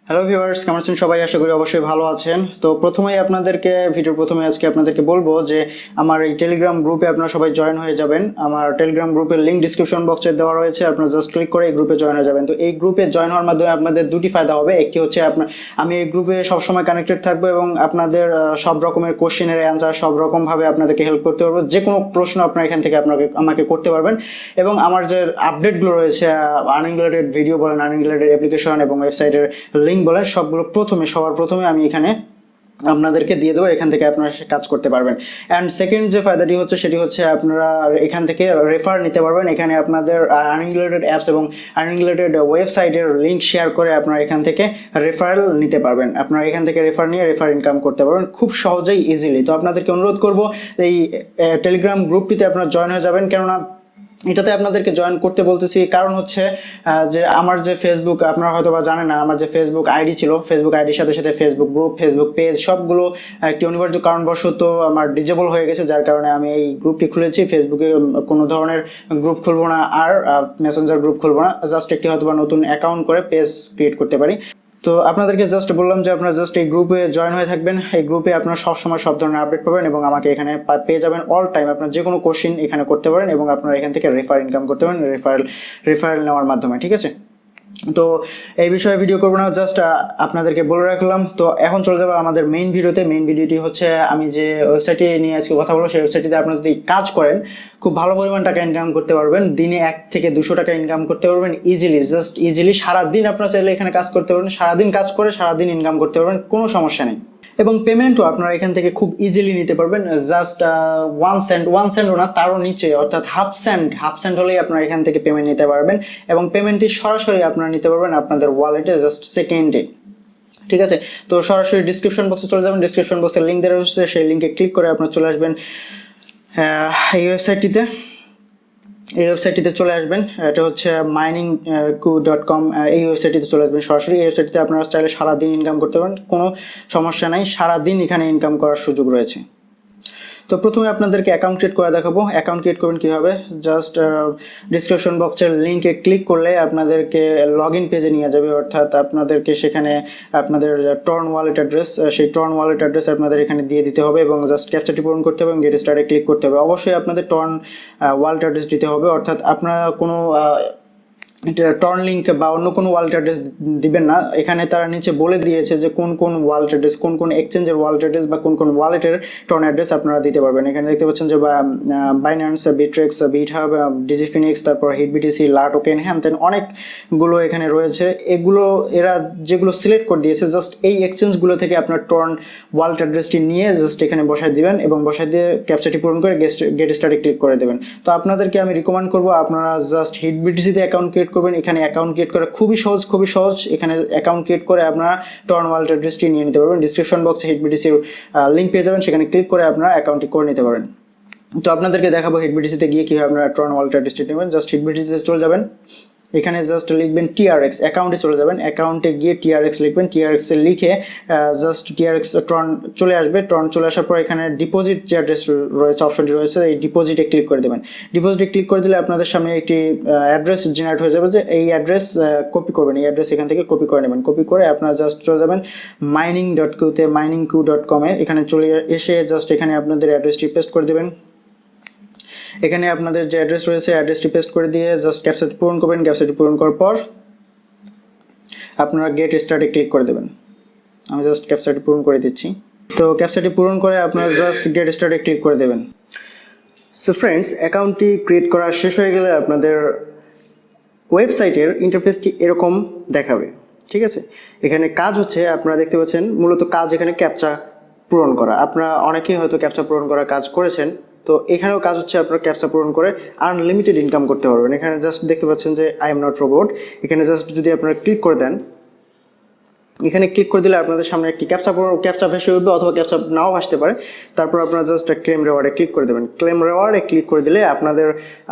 Hello viewers, কেমন আছেন সবাই? আশা করি অবশ্যই ভালো আছেন। তো ভিডিওর প্রথমে আজকে আপনাদেরকে বলবো যে আমার এই টেলিগ্রাম গ্রুপে আপনারা সবাই জয়েন হয়ে যাবেন। আমার টেলিগ্রাম গ্রুপের লিংক ডিসক্রিপশন বক্সে দেওয়া রয়েছে, আপনারা জাস্ট ক্লিক করে এই গ্রুপে জয়েন হয়ে যাবেন। তো এই গ্রুপে জয়েন হওয়ার মাধ্যমে আপনাদের দুটি ফায়দা হবে। একটি হচ্ছে আমি এই গ্রুপে সবসময় কানেক্টেড থাকবো এবং আপনাদের সব রকমের কোশ্চেনের অ্যান্সার সব রকমভাবে আপনাদেরকে হেল্প করতে পারবো। যে কোনো প্রশ্ন আপনারা এখান থেকে আমাকে করতে পারবেন এবং আমার যে আপডেটগুলো রয়েছে, আর্নিং রিলেটেড ভিডিও বলেন, আর্নিং রিলেটেড অ্যাপ্লিকেশন এবং ওয়েবসাইটের লিঙ্ক বলেন, সবগুলো সবার প্রথমে আমি এখানে আপনাদেরকে দিয়ে দেবো। এখান থেকে আপনারা কাজ করতে পারবেন। অ্যান্ড সেকেন্ড যে ফায়দাটি হচ্ছে সেটি হচ্ছে আপনারা এখান থেকে রেফার নিতে পারবেন। এখানে আপনাদের আর্নিং রিলেটেড অ্যাপস এবং আর্নিং রিলেটেড ওয়েবসাইটের লিঙ্ক শেয়ার করে আপনারা এখান থেকে রেফারেল নিতে পারবেন। আপনারা এখান থেকে রেফার নিয়ে রেফার ইনকাম করতে পারবেন খুব সহজেই, ইজিলি। তো আপনাদেরকে অনুরোধ করব এই টেলিগ্রাম গ্রুপটিতে আপনারা জয়েন হয়ে যাবেন। কেননা এটাতে আপনাদেরকে জয়েন করতে বলতেছি কারণ হচ্ছে যে আমার যে ফেসবুক, আপনারা হয়তো বা জানেন না, আমার যে ফেসবুক আইডি ছিল, ফেসবুক আইডির সাথে সাথে ফেসবুক গ্রুপ, ফেসবুক পেজ সবগুলো একটি অনিবার্য কারণবশত আমার ডিজেবল হয়ে গেছে, যার কারণে আমি এই গ্রুপটি খুলেছি। ফেসবুকে কোনো ধরনের গ্রুপ খুলবো না, আর মেসেঞ্জার গ্রুপ খুলবো না, জাস্ট একটি হয়তো বা নতুন অ্যাকাউন্ট করে পেজ ক্রিয়েট করতে পারি। তো আপনাদেরকে জাস্ট বললাম যে আপনারা জাস্ট এই গ্রুপে জয়েন হয়ে থাকবেন। এই গ্রুপে আপনারা সবসময় সব ধরনের আপডেট পাবেন এবং আমাকে এখানে পেয়ে যাবেন অল টাইম। আপনারা যে কোনো কোশ্চিন এখানে করতে পারেন এবং আপনারা এখান থেকে রেফার ইনকাম করতে পারেন রেফারেল নেওয়ার মাধ্যমে, ঠিক আছে? তো এই বিষয়ে ভিডিও করবো না, জাস্ট আপনাদেরকে বলে রাখলাম। তো এখন চলে যাবো আমাদের মেইন ভিডিওতে। মেইন ভিডিওটি হচ্ছে আমি যে ওয়েবসাইটে নিয়ে আজকে কথা বলবো, সেই ওয়েবসাইটটিতে আপনারা যদি কাজ করেন খুব ভালো পরিমাণ টাকা ইনকাম করতে পারবেন। দিনে 1 থেকে 200 টাকা ইনকাম করতে পারবেন ইজিলি, জাস্ট ইজিলি। সারাদিন আপনারা চাইলে এখানে কাজ করতে পারবেন, সারাদিন কাজ করে সারাদিন ইনকাম করতে পারবেন, কোনো সমস্যা নেই। এবং পেমেন্টও আপনারা এখান থেকে খুব ইজিলি নিতে পারবেন। জাস্ট 1 সেন্টও না, তারও নিচে, অর্থাৎ হাফ সেন্ট হলেই আপনারা এখান থেকে পেমেন্ট নিতে পারবেন এবং পেমেন্টটি সরাসরি আপনারা নিতে পারবেন আপনাদের ওয়ালেটে জাস্ট সেকেন্ডে, ঠিক আছে? তো সরাসরি ডিসক্রিপশন বক্সে চলে যাবেন, ডিসক্রিপশন বক্সে লিঙ্ক দেওয়া হচ্ছে, সেই লিঙ্কে ক্লিক করে আপনারা চলে আসবেন এই ওয়েবসাইটটিতে। চলে আসবেন, এটা হচ্ছে mining.com। এই ওয়েবসাইটটিতে চলে আসবেন সরাসরি। এই ওয়েবসাইটটিতে আপনারা চাইলে সারাদিন ইনকাম করতে পারেন, কোনো সমস্যা নাই, সারাদিন এখানে ইনকাম করার সুযোগ রয়েছে। তো প্রথমে আপনাদেরকে অ্যাকাউন্ট ক্রিয়েট করে দেখাবো। অ্যাকাউন্ট ক্রিয়েট করবেন কীভাবে, জাস্ট ডিসক্রিপশন বক্সের লিঙ্কে ক্লিক করলে আপনাদেরকে লগ ইন পেজে নিয়ে যাবে, অর্থাৎ আপনাদেরকে সেখানে আপনাদের টর্ন ওয়ালেট অ্যাড্রেস, সেই টর্ন ওয়ালেট অ্যাড্রেস আপনাদের এখানে দিয়ে দিতে হবে এবং জাস্ট ক্যাপচাটি পূরণ করতে হবে এবং গেট স্টার্টে ক্লিক করতে হবে। অবশ্যই আপনাদের টর্ন ওয়ালেট অ্যাড্রেস দিতে হবে, অর্থাৎ আপনারা কোনো টর্ন লিঙ্ক বা অন্য কোনো ওয়ালেট অ্যাড্রেস দিবেন না। এখানে তারা নিচে বলে দিয়েছে যে কোন কোন ওয়ালেট অ্যাড্রেস, কোন কোন এক্সচেঞ্জের ওয়ালেট অ্যাড্রেস বা কোন কোন ওয়ালেটের টর্ন অ্যাড্রেস আপনারা দিতে পারবেন। এখানে দেখতে পাচ্ছেন যে বাইন্যান্স, বিট্রেক্স, বিটহাব, ডিজিফিনিক্স, তারপর হিটবিটিসি, লা টোকেন, হ্যান অনেকগুলো এখানে রয়েছে। এরা যেগুলো সিলেক্ট করে দিয়েছে, জাস্ট এই এক্সচেঞ্জগুলো থেকে আপনার টর্ন ওয়ালেট অ্যাড্রেসটি নিয়ে জাস্ট এখানে বসায় দিবেন এবং বসায় দিয়ে ক্যাপচাটি পূরণ করে গেট স্টার্টে ক্লিক করে দেবেন। তো আপনাদেরকে আমি রিকমেন্ড করবো আপনারা জাস্ট হিটবিটিসিতে অ্যাকাউন্ট ক্রিয়েট করবেন। এখানে অ্যাকাউন্ট ক্রিয়েট করা খুবই সহজ। এখানে অ্যাকাউন্ট ক্রিয়েট করে আপনারা টর্ন ওয়ালেট অ্যাড্রেসটি নিয়ে নিতে পারবেন। ডিসক্রিপশন বক্সে হিটবিটিসির লিঙ্ক পেয়ে যাবেন, সেখানে ক্লিক করে আপনারা অ্যাকাউন্টটি করে নিতে পারেন। তো আপনাদেরকে দেখাবো হিটবিটিসিতে গিয়ে কীভাবে আপনারা টর্ন ওয়ালেট অ্যাড্রেসটি নেবেন। জাস্ট হিটবিটিসিতে চলে যাবেন, এখানে জাস্ট লিখবেন TRX, অ্যাকাউন্টে চলে যাবেন, অ্যাকাউন্টে গিয়ে TRX লিখবেন। TRX এ লিখে জাস্ট TRX টর্ন চলে আসবে। টর্ন চলে আসার পর এখানে ডিপোজিট যে অ্যাড্রেস রয়েছে, অপশনটি রয়েছে, এই ডিপোজিটে ক্লিক করে দেবেন। ডিপোজিটে ক্লিক করে দিলে আপনাদের সামনে একটি অ্যাড্রেস জেনারেট হয়ে যাবে, যে এই অ্যাড্রেস কপি করবেন। এই অ্যাড্রেস এখান থেকে কপি করে নেবেন। কপি করে আপনারা জাস্ট চলে যাবেন mining.q-তে, miningq.com-এ। এখানে চলে এসে জাস্ট এখানে আপনাদের অ্যাড্রেসটি পেস্ট করে দেবেন। এখানে আপনাদের যে অ্যাড্রেস রয়েছে অ্যাড্রেসটি পেস্ট করে দিয়ে জাস্ট ক্যাপচাটি পূরণ করবেন। ক্যাপচাটি পূরণ করার পর আপনারা গেট স্টার্টে ক্লিক করে দেবেন। আমি জাস্ট ক্যাপচাটি পূরণ করে দিচ্ছি। তো ক্যাপচাটি পূরণ করে আপনারা জাস্ট গেট স্টার্টে ক্লিক করে দেবেন। সো ফ্রেন্ডস, অ্যাকাউন্টটি ক্রিয়েট করা শেষ হয়ে গেলে আপনাদের ওয়েবসাইটের ইন্টারফেসটি এরকম দেখাবে, ঠিক আছে? এখানে কাজ হচ্ছে, আপনারা দেখতে পাচ্ছেন মূলত কাজ এখানে ক্যাপচা পূরণ করা। আপনারা অনেকেই হয়তো ক্যাপচা পূরণ করার কাজ করেছেন। তো এখানেও কাজ হচ্ছে আপনারা ক্যাপচা পূরণ করে আনলিমিটেড ইনকাম করতে পারবেন। এখানে জাস্ট দেখতে পাচ্ছেন যে আই এম নট রোবট। এখানে জাস্ট যদি আপনারা ক্লিক করে দেন, এখানে ক্লিক করে দিলে আপনাদের সামনে একটি ক্যাপচা ভেসে উঠবে, অথবা ক্যাপচা নাও আসতে পারে। তারপর আপনারা জাস্ট ক্লেম রেওয়ার্ডে ক্লিক করে দেবেন। ক্লেম রেওয়ার্ডে ক্লিক করে দিলে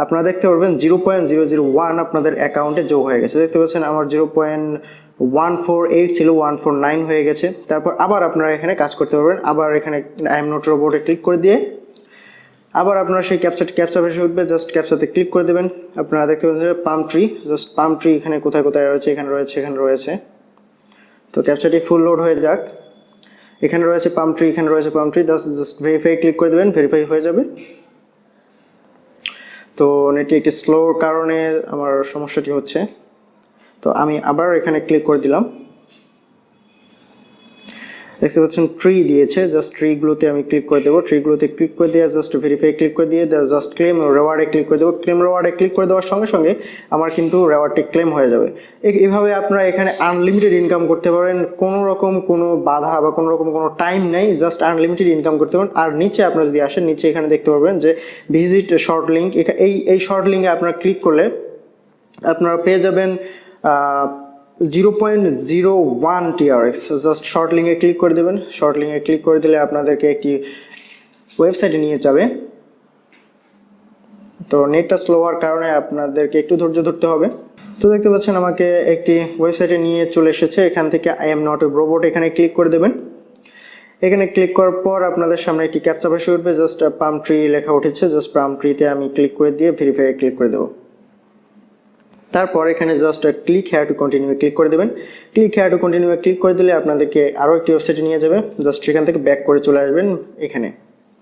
আপনারা দেখতে পারবেন 0.001 আপনাদের অ্যাকাউন্টে যোগ হয়ে গেছে। দেখতে পাচ্ছেন আমার 0.148 ছিল, 149 হয়ে গেছে। তারপর আবার আপনারা এখানে কাজ করতে পারবেন। আবার এখানে আই এম নট রোবটে ক্লিক করে দিয়ে আবার আপনারা সেই ক্যাপচা ভেসে উঠবে, জাস্ট ক্যাপচাতে ক্লিক করে দেবেন। আপনারা দেখতে পাচ্ছেন যে palm tree, just palm tree এখানে কোথায় রয়েছে, এখানে রয়েছে। তো ক্যাপচাটি ফুল লোড হয়ে যাক। এখানে রয়েছে পাম ট্রি, এখানে রয়েছে palm tree, just verify click করে দেবেন, ভেরিফাই হয়ে যাবে। তো নেটটি একটি স্লোর কারণে আমার সমস্যাটি হচ্ছে। তো আমি আবার এখানে ক্লিক করে দিলাম, দেখতে পাচ্ছেন ট্রি দিয়েছে, জাস্ট ট্রিগুলোতে আমি ক্লিক করে দেবো। ট্রিগুলোতে ক্লিক করে দিয়ে জাস্ট ভেরিফাই ক্লিক করে দিয়ে জাস্ট ক্লেম রেওয়ার্ডে ক্লিক করে দেবো। ক্লেম রেওয়ার্ডে ক্লিক করে দেওয়ার সঙ্গে সঙ্গে আমার কিন্তু রেওয়ার্ডটি ক্লেম হয়ে যাবে। এইভাবে আপনারা এখানে আনলিমিটেড ইনকাম করতে পারেন, কোনো রকম কোনো বাধা বা কোনো রকম কোনো টাইম নেই, জাস্ট আনলিমিটেড ইনকাম করতে পারেন। আর নিচে আপনারা যদি আসেন, নিচে এখানে দেখতে পারবেন যে ভিজিট শর্ট লিঙ্ক, এই শর্ট লিঙ্কে আপনারা ক্লিক করলে আপনারা পেয়ে যাবেন 0.01 TRX। জাস্ট শর্ট লিঙ্কে ক্লিক করে দেবেন। শর্ট লিঙ্কে ক্লিক করে দিলে আপনাদেরকে একটি ওয়েবসাইটে নিয়ে যাবে। তো নেটটা স্লো হওয়ার কারণে আপনাদেরকে একটু ধৈর্য ধরতে হবে। তো দেখতে পাচ্ছেন আমাকে একটি ওয়েবসাইটে নিয়ে চলে এসেছে। এখান থেকে I am not a robot এখানে ক্লিক করে দেবেন। এখানে ক্লিক করার পর আপনাদের সামনে একটি ক্যাপচা ভেসে উঠবে, জাস্ট পাম ট্রি লেখা উঠেছে, জাস্ট পাম ট্রিতে আমি ক্লিক করে দিয়ে ভেরিফাই ক্লিক করে দেবো। তারপর এখানে just click here to continue click করে দেবেন। Click here to continue click করে দিলে আপনাদেরকে আরও একটি ওয়েবসাইটে নিয়ে যাবে। জাস্ট এখান থেকে ব্যাক করে চলে আসবেন এখানে।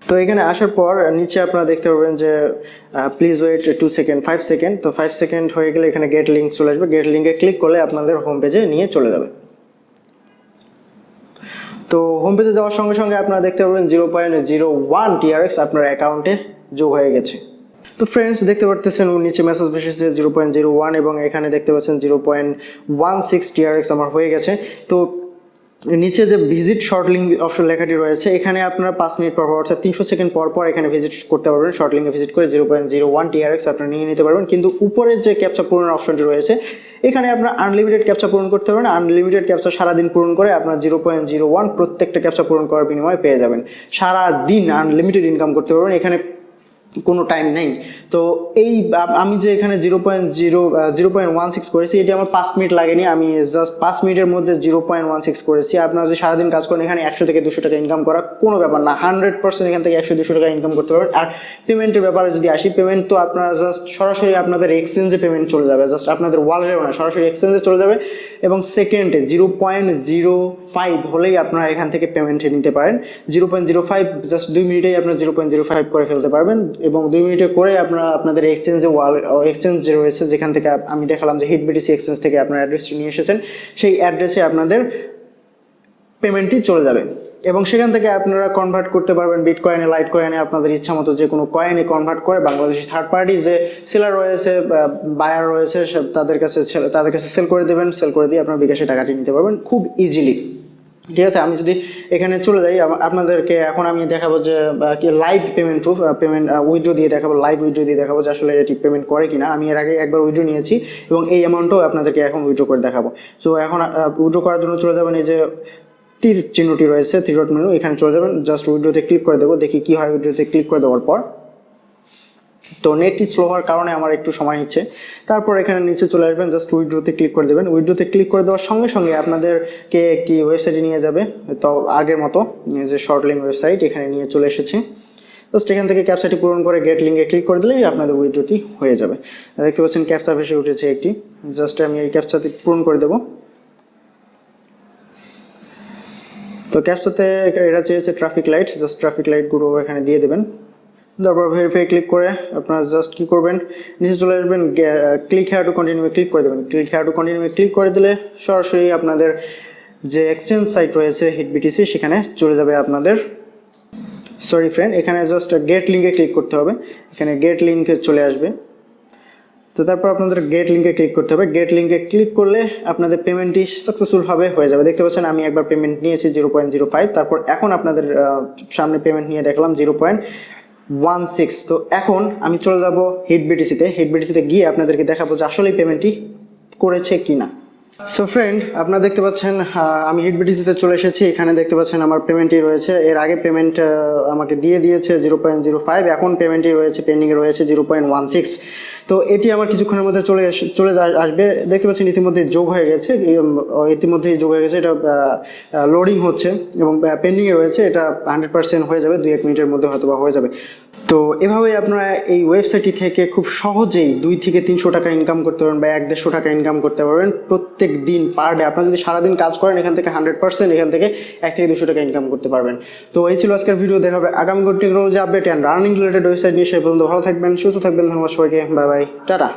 তো এখানে আসার পর নিচে আপনারা দেখতে পাবেন যে প্লিজ ওয়েট 2 সেকেন্ড, 5 সেকেন্ড। তো 5 সেকেন্ড হয়ে গেলে এখানে গেট লিঙ্ক চলে আসবে। গেট লিঙ্কে ক্লিক করলে আপনাদের হোম পেজে নিয়ে চলে যাবে। তো হোম পেজে যাওয়ার সঙ্গে সঙ্গে আপনারা দেখতে পাবেন 0.01 TRX আপনার অ্যাকাউন্টে যোগ হয়ে গেছে। তো ফ্রেন্ডস দেখতে পারতেছেন নিচে মেসেজ এসেছে 0.01 এবং এখানে দেখতে পাচ্ছেন 0.16 TRX আমার হয়ে গেছে। তো নিচে যে ভিজিট শর্ট লিঙ্ক অপশন লেখাটি রয়েছে, এখানে আপনারা 5 মিনিট পর অর্থাৎ 300 সেকেন্ড পর পর এখানে ভিজিট করতে পারবেন। শর্ট লিঙ্কে ভিজিট করে 0.01 TRX আপনারা নিয়ে নিতে পারবেন। কিন্তু উপরে যে ক্যাপচা পূরণের অপশনটি রয়েছে, এখানে আপনার আনলিমিটেড ক্যাপচা পূরণ করতে পারবেন। আনলিমিটেড ক্যাপচা সারাদিন পূরণ করে আপনার 0.01 প্রত্যেকটা ক্যাপচা পূরণ করার বিনিময়ে পেয়ে যাবেন। সারাদিন আনলিমিটেড ইনকাম করতে পারবেন, এখানে কোনো টাইম নেই। তো এই আমি যে এখানে 0.16 করেছি, এটি আমার 5 মিনিট লাগেনি, আমি জাস্ট 5 মিনিটের মধ্যে 0.16 করেছি। আপনারা যদি সারাদিন কাজ করেন, এখানে 100 থেকে 200 টাকা ইনকাম করা কোনো ব্যাপার না। 100% এখান থেকে 100-200 টাকা ইনকাম করতে পারবেন। আর পেমেন্টের ব্যাপারে যদি আসি, পেমেন্ট তো আপনারা জাস্ট সরাসরি আপনাদের এক্সচেঞ্জে পেমেন্ট চলে যাবে, জাস্ট আপনাদের ওয়ালেটেও না, সরাসরি এক্সচেঞ্জে চলে যাবে। এবং সেকেন্ডে 0.05 হলেই আপনারা এখান থেকে পেমেন্ট নিতে পারেন। 0.05 জাস্ট 2 মিনিটেই আপনারা 0.05 করে ফেলতে পারবেন। এবং 2 মিনিটে করে আপনারা আপনাদের এক্সচেঞ্জ যে রয়েছে, যেখান থেকে আমি দেখালাম যে হিট বিটিসি এক্সচেঞ্জ থেকে আপনার অ্যাড্রেসটি নিয়ে এসেছেন, সেই অ্যাড্রেসে আপনাদের পেমেন্টটি চলে যাবে। এবং সেখান থেকে আপনারা কনভার্ট করতে পারবেন বিটকয়েনে, লাইট কয়েনে, আপনাদের ইচ্ছা মতো যে কোনো কয়েনে কনভার্ট করে বাংলাদেশি থার্ড পার্টি যে সেলার রয়েছে, বায়ার রয়েছে, তাদের কাছে সেল করে দেবেন। সেল করে দিয়ে আপনার বিকাশে টাকাটি নিতে পারবেন খুব ইজিলি। ঠিক আছে, আমি যদি এখানে চলে যাই, আপনাদেরকে এখন আমি দেখাবো যে live payment proof, payment withdraw দিয়ে দেখাবো, লাইভ উইথড্র দিয়ে দেখাবো যে আসলে এটি পেমেন্ট করে কিনা। আমি এর আগে একবার উইথড্র নিয়েছি এবং এই অ্যামাউন্টও আপনাদেরকে এখন উইথড্র করে দেখাবো। সো এখন উইথড্র করার জন্য চলে যাবেন, এই যে তীর চিহ্নটি রয়েছে, থ্রি ডট মেনু, এখানে চলে যাবেন। জাস্ট উইথড্রতে ক্লিক করে দেবো, দেখি কি হয় উইথড্রতে ক্লিক করে দেওয়ার পর। তো নেটটি স্লো হওয়ার কারণে আমার একটু সময় নিচ্ছে। তারপর এখানে নিচে চলে আসবেন, জাস্ট উইথড্রতে ক্লিক করে দেবেন। উইথড্রতে ক্লিক করে দেওয়ার সঙ্গে সঙ্গে আপনাদেরকে একটি ওয়েবসাইটে নিয়ে যাবে, তো আগের মতো যে শর্ট লিঙ্ক ওয়েবসাইট, এখানে নিয়ে চলে এসেছে। জাস্ট এখান থেকে ক্যাপচাটি পূরণ করে গেট লিঙ্কে ক্লিক করে দিলেই আপনাদের উইথড্রটি হয়ে যাবে। দেখতে পাচ্ছেন ক্যাপচা ভেসে উঠেছে একটি, জাস্ট আমি এই ক্যাপচাটি পূরণ করে দেবো। তো ক্যাপচাতে এটা চেয়েছে ট্রাফিক লাইট, জাস্ট ট্রাফিক লাইটগুলো এখানে দিয়ে দেবেন। তারপর ভেরিফাই ক্লিক করে আপনারা জাস্ট কী করবেন, নিচে চলে আসবেন, click here to continue click করে দেবেন। Click here to continue click করে দিলে সরাসরি আপনাদের যে এক্সচেঞ্জ সাইট রয়েছে হিট বিটিসি, সেখানে চলে যাবে আপনাদের। সরি ফ্রেন্ড, এখানে জাস্ট গেট লিঙ্কে ক্লিক করতে হবে, এখানে গেট লিঙ্কে চলে আসবে। তো তারপর আপনাদের গেট লিঙ্কে ক্লিক করতে হবে। গেট লিঙ্কে ক্লিক করলে আপনাদের পেমেন্টটি সাকসেসফুলভাবে হয়ে যাবে। দেখতে পাচ্ছেন আমি একবার পেমেন্ট নিয়েছি 0.05, তারপর এখন আপনাদের সামনে পেমেন্ট নিয়ে দেখলাম 0.16। তো এখন আমি চলে যাব হিট বিটিসিতে। হিট বিটিসিতে গিয়ে আপনাদেরকে দেখাবো যে আসলেই পেমেন্টটি করেছে কি না। সো ফ্রেন্ড, আপনারা দেখতে পাচ্ছেন আমি হিট বিটিসিতে চলে এসেছি। এখানে দেখতে পাচ্ছেন আমার পেমেন্টই রয়েছে। এর আগে পেমেন্ট আমাকে দিয়ে দিয়েছে 0.05, এখন পেমেন্টই রয়েছে পেন্ডিংয়ে রয়েছে 0.16। তো এটি আমার কিছুক্ষণের মধ্যে আসবে। দেখতে পাচ্ছেন ইতিমধ্যে যোগ হয়ে গেছে, ইতিমধ্যেই যোগ হয়ে গেছে। এটা লোডিং হচ্ছে এবং পেন্ডিংয়ে রয়েছে। এটা 100% হয়ে যাবে, 2-1 মিনিটের মধ্যে হয়তো বা হয়ে যাবে। তো এভাবেই আপনারা এই ওয়েবসাইটটি থেকে খুব সহজেই 2 থেকে 300 টাকা ইনকাম করতে পারবেন বা 1-150 টাকা ইনকাম করতে পারবেন প্রত্যেক দিন, পার ডে। আপনারা যদি সারাদিন কাজ করেন এখান থেকে 100% এখান থেকে 1 থেকে 200 টাকা ইনকাম করতে পারবেন। তো এই ছিল আজকের ভিডিও। দেখা হবে আগামী technology update and running related website নিয়ে। সে পর্যন্ত ভালো থাকবেন, সুস্থ থাকবেন। ধন্যবাদ সবাইকে, বাই বাই, টাটা।